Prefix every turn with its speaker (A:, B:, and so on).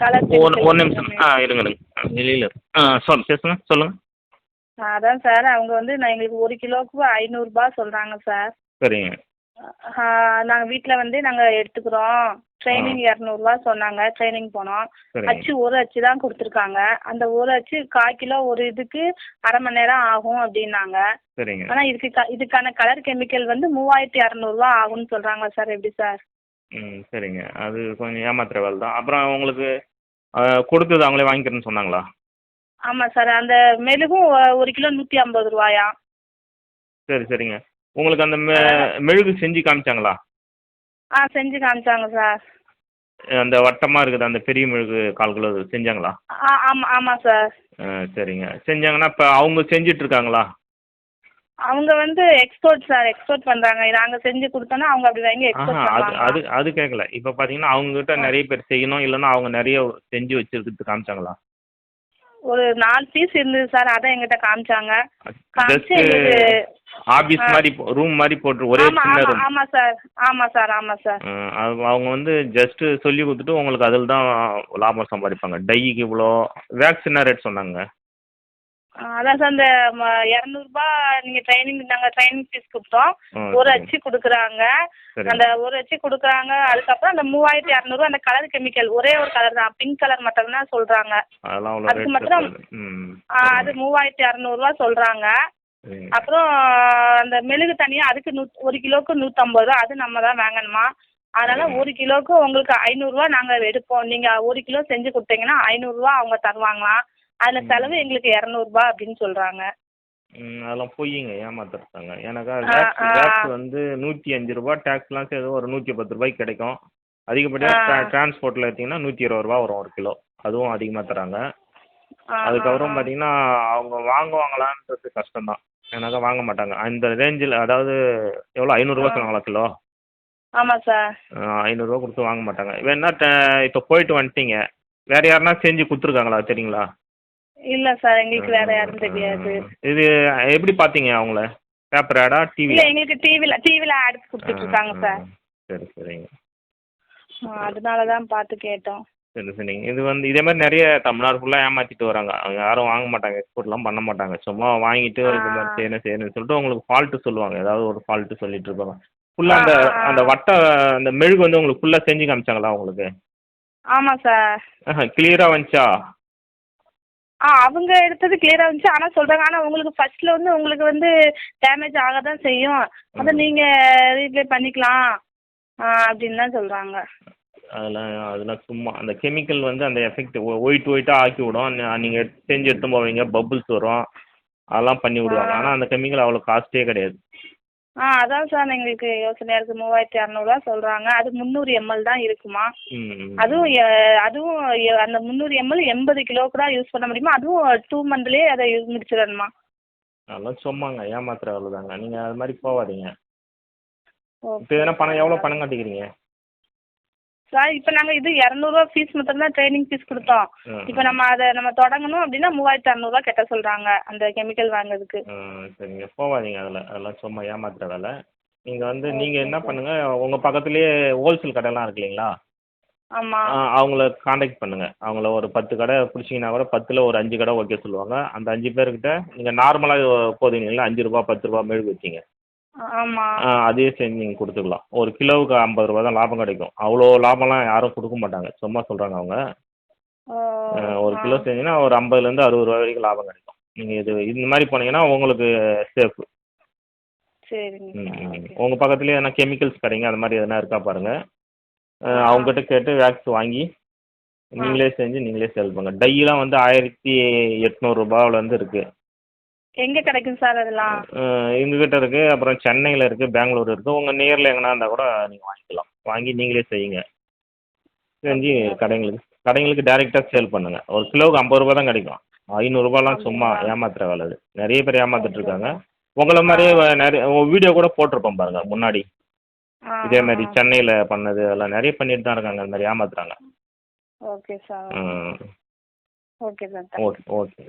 A: Colour
B: ஒரு
A: chemical
B: ஒரு நிமிஷம்
A: எல்லாமே.
B: இருங்க இருங்க வெளியில் பேசுங்க சொல்லுங்கள்.
A: அதான் சார் அவங்க வந்து நான் எங்களுக்கு 1 கிலோவுக்கு 500 சொல்கிறாங்க சார்.
B: சரிங்க.
A: நாங்கள் வீட்டில் வந்து நாங்கள் எடுத்துக்கிறோம். ட்ரைனிங் 200 சொன்னாங்க. ட்ரைனிங் போனோம்.
B: சரிங்க.
A: அச்சு ஒரு அச்சு தான் கொடுத்துருக்காங்க. அந்த ஒரு அச்சு 1/4 கிலோ ஒரு இதுக்கு அரை மணி நேரம் ஆகும் அப்படின்னாங்க.
B: சரிங்க.
A: ஆனால் இதுக்கான கலர் கெமிக்கல் வந்து 3200 ஆகும்னு சொல்கிறாங்க சார். எப்படி சார்?
B: சரிங்க. அது கொஞ்சம் ஏமாத்துற வேலை தான். அப்புறம் உங்களுக்கு கொடுத்தது அவங்களே வாங்கிக்கிறேன்னு சொன்னாங்களா?
A: ஆமாம் சார். அந்த மெழுகும் 1 கிலோ 150
B: சரி சரிங்க. உங்களுக்கு அந்த மெழுகு செஞ்சு காமிச்சாங்களா?
A: செஞ்சு காமிச்சாங்க சார்.
B: அந்த வட்டமாக இருக்குது அந்த பெரிய மெழுகு 1/4 கிலோ செஞ்சாங்களா?
A: ஆமாம் ஆமாம் சார்.
B: சரிங்க. செஞ்சாங்கன்னா இப்போ அவங்க செஞ்சிட்ருக்காங்களா?
A: அவங்க வந்து எக்ஸ்போர்ட் சார். எக்ஸ்போர்ட் பண்ணுறாங்க. நாங்கள் செஞ்சு கொடுத்தோன்னா அவங்க அப்படி வாங்கி எக்ஸ்போர்ட்
B: அது
A: பண்ணுவாங்க.
B: அது அது கேட்கல. இப்போ பார்த்தீங்கன்னா அவங்ககிட்ட நிறைய பேர் செய்யணும், இல்லைன்னா அவங்க நிறைய செஞ்சு வச்சுருக்கிறது காமிச்சாங்களா?
A: ஒரு 4 பீஸ் இருந்தது சார். அதான் எங்கிட்ட காமிச்சாங்க. காமிச்சு
B: ஜஸ்ட்டு
A: எங்களுக்கு
B: ஆஃபீஸ் மாதிரி ரூம் மாதிரி போட்டு ஒரே
A: ஆமாம்
B: சின்ன
A: ஆமாம்
B: ரூம்.
A: ஆமாம் சார். ஆமாம் சார். ஆமாம் சார்.
B: அவங்க வந்து ஜஸ்ட்டு சொல்லி கொடுத்துட்டு உங்களுக்கு அதில் தான் லாபம் சம்பாதிப்பாங்க. டைக்கு இவ்வளோ. வேக்ஸ் என்ன ரேட் சொன்னாங்க?
A: அதான் சார். இந்த 200 நீங்கள் நாங்கள் ட்ரைனிங் ஃபீஸ் கொடுத்தோம். ஒரு
B: சரி.
A: அச்சு கொடுக்குறாங்க.
B: சரி.
A: அந்த ஒரு அச்சு கொடுக்குறாங்க. அதுக்கப்புறம் அந்த 3200 அந்த கலர் கெமிக்கல் ஒரே ஒரு கலர் தான். பிங்க் கலர் மட்டும் தான் சொல்கிறாங்க.
B: அதெல்லாம் அவ்வளோ
A: அதுக்கு
B: ரேட்
A: மாத்திரம்
B: இருக்காது.
A: அது 3200 சொல்கிறாங்க.
B: சரிங்க.
A: அப்புறம் அந்த மெழுகு தனியாக அதுக்கு 1 கிலோவுக்கு 150 அது நம்ம தான் வாங்கணுமா. அதனால் 1 கிலோவுக்கு உங்களுக்கு 500 நாங்கள் எடுப்போம். நீங்கள் 1 கிலோ செஞ்சு கொடுத்தீங்கன்னா 500 அவங்க தருவாங்களாம். அதில் செலவு எங்களுக்கு 200 அப்படின்னு சொல்கிறாங்க.
B: அதெல்லாம் பொய்யுங்க, ஏமாத்திருக்காங்க. ஏன்னாக்கா வேக்ஸ் வந்து ரூ. 105 டேக்ஸ்லாம் சேர்த்து ஒரு ரூ. 110 கிடைக்கும். அதிகப்படியாக டிரான்ஸ்போர்ட்டில் எடுத்திங்கன்னா ரூ. 120 வரும் 1 கிலோ. அதுவும் அதிகமாக தராங்க. அதுக்கப்புறம் பார்த்தீங்கன்னா அவங்க வாங்குவாங்களான்றது கஷ்டம் தான். ஏன்னாக்கா வாங்க மாட்டாங்க அந்த ரேஞ்சில். அதாவது எவ்வளோ ரூ. 500 சொன்னாங்களா கிலோ?
A: ஆமாம் சார்.
B: ரூ. 500 கொடுத்து வாங்க மாட்டாங்க. வேணா இப்போ போயிட்டு வந்துட்டீங்க, வேறு யாருன்னா செஞ்சு கொடுத்துருக்காங்களா தெரியுங்களா?
A: இல்லை சார். எங்களுக்கு வேறு யாரும் தெரியாது.
B: இது எப்படி பார்த்தீங்க அவங்கள? பேப்பர் ஆடா டிவி?
A: இல்லை எங்களுக்கு டிவியில் ஆட் கொடுத்துட்ருக்காங்க சார்.
B: சரி சரிங்க.
A: அதனால தான் பார்த்து கேட்டோம்.
B: சரி சரிங்க. இது வந்து இதே மாதிரி நிறைய தமிழ்நாடு ஃபுல்லாக ஏமாற்றிட்டு வராங்க. அவங்க யாரும் வாங்க மாட்டாங்க, எக்ஸ்போர்ட்லாம் பண்ண மாட்டாங்க. சும்மா வாங்கிட்டு இது மாதிரி செய்யணும்னு சொல்லிட்டு உங்களுக்கு ஃபால்ட்டு சொல்லுவாங்க. ஏதாவது ஒரு ஃபால்ட்டு சொல்லிட்டு இருப்பாங்க. ஃபுல்லாக அந்த அந்த மெழுகு வந்து உங்களுக்கு ஃபுல்லாக செஞ்சு காமிச்சாங்களா உங்களுக்கு?
A: ஆமாம் சார்.
B: கிளியராக வந்துச்சா?
A: அவங்க எடுத்தது கிளியராக இருந்துச்சு. ஆனால் சொல்கிறாங்க, ஆனால் உங்களுக்கு ஃபர்ஸ்ட்டில் வந்து உங்களுக்கு வந்து டேமேஜ் ஆக தான் செய்யும். அதை நீங்கள் ரீப்ளே பண்ணிக்கலாம் அப்படின்னு தான் சொல்கிறாங்க.
B: அதெல்லாம் சும்மா அந்த கெமிக்கல் வந்து அந்த எஃபெக்ட் ஒயிட்டாக ஆக்கி விடும். நீங்கள் செஞ்சு எடுத்து போவீங்க, பபுள்ஸ் வரும், அதெல்லாம் பண்ணி விடுவாங்க. ஆனால் அந்த கெமிக்கல் அவ்வளோ காஸ்ட்டே கிடையாது.
A: அதான் சார் எங்களுக்கு யோசனையாக இருக்குது. 3200 சொல்கிறாங்க. அது 300 ml தான் இருக்குமா. அதுவும் அந்த 300 ml 80 கிலோவுக்கு தான் யூஸ் பண்ண முடியுமா. அதுவும் 2 மந்த்லேயே அதை முடிச்சிடணுமா.
B: அதெல்லாம் சும்மாங்க, ஏமாத்துற வேலை தாங்க. நீங்கள் அது மாதிரி போகாதீங்க. இப்போ
A: ஓகே
B: எதனா எவ்வளோ பணம் கட்டிக்கிறீங்க
A: சார். இப்போ நாங்கள் இது 200 ஃபீஸ் மட்டும் தான் ட்ரைனிங் ஃபீஸ் கொடுத்தோம். இப்போ நம்ம தொடங்கணும் அப்படின்னா 3600 கட்ட சொல்கிறாங்க அந்த கெமிக்கல் வாங்குறதுக்கு.
B: சரிங்க. போகாதீங்க அதெல்லாம் சும்மா ஏமாத்துற வேலை. நீங்கள் வந்து நீங்கள் என்ன பண்ணுங்கள், உங்கள் பக்கத்துலேயே ஹோல்சேல் கடைலாம் இருக்கு இல்லைங்களா?
A: ஆமாம்.
B: அவங்கள காண்டாக்ட் பண்ணுங்கள். அவங்கள ஒரு 10 கடை பிடிச்சிங்கன்னா கூட 10ல் ஒரு 5 கடை ஓகே சொல்லுவாங்க. அந்த 5 பேர்கிட்ட நீங்கள் நார்மலாக போதுங்களா ரூ. 5 ரூ. 10 மெழுகு வச்சிங்க.
A: ஆமாம்.
B: அதே செஞ்சு நீங்கள் கொடுத்துக்கலாம். ஒரு கிலோவுக்கு ரூ. 50 தான் லாபம் கிடைக்கும். அவ்வளோ லாபம்லாம் யாரும் கொடுக்க மாட்டாங்க, சும்மா சொல்கிறாங்க அவங்க. ஒரு கிலோ செஞ்சீங்கன்னா ஒரு ரூ. 50லேருந்து ரூ. 60 வரைக்கும் லாபம் கிடைக்கும். நீங்கள் இந்த மாதிரி போனீங்கன்னா உங்களுக்கு சேஃபு.
A: சரிங்க.
B: உங்கள் பக்கத்துலேயே எதனா கெமிக்கல்ஸ் கடைங்க அது மாதிரி எதனா இருக்கா பாருங்கள். அவங்ககிட்ட கேட்டு வேக்ஸ் வாங்கி நீங்களே செஞ்சு நீங்களே சேல் பண்ணுங்கள். டையெலாம் வந்து ரூ. 1800 இருக்குது.
A: எங்கே கிடைக்கும் சார் அதெல்லாம்?
B: எங்ககிட்ட இருக்குது. அப்புறம் சென்னையில் இருக்குது, பெங்களூர் இருக்குது. உங்கள் நியரில் எங்கன்னா இருந்தால் கூட நீங்கள் வாங்கிக்கலாம். வாங்கி நீங்களே செய்யுங்க. செஞ்சு கடைங்களுக்கு டைரெக்டாக சேல் பண்ணுங்கள். ஒரு கிலோவுக்கு ரூ. 50 தான் கிடைக்கும். ரூ. 500 சும்மா ஏமாத்துற வேலை. அது நிறைய பேர் ஏமாத்திட்டு இருக்காங்க. உங்களை மாதிரியே நிறைய வீடியோ கூட போட்டிருப்போம் பாருங்கள் முன்னாடி. இதே மாதிரி சென்னையில் பண்ணது அதெல்லாம் நிறைய பண்ணிட்டு தான் இருக்காங்க. அந்த மாதிரி ஏமாத்துறாங்க.
A: Okay sir. Okay sir.
B: Okay.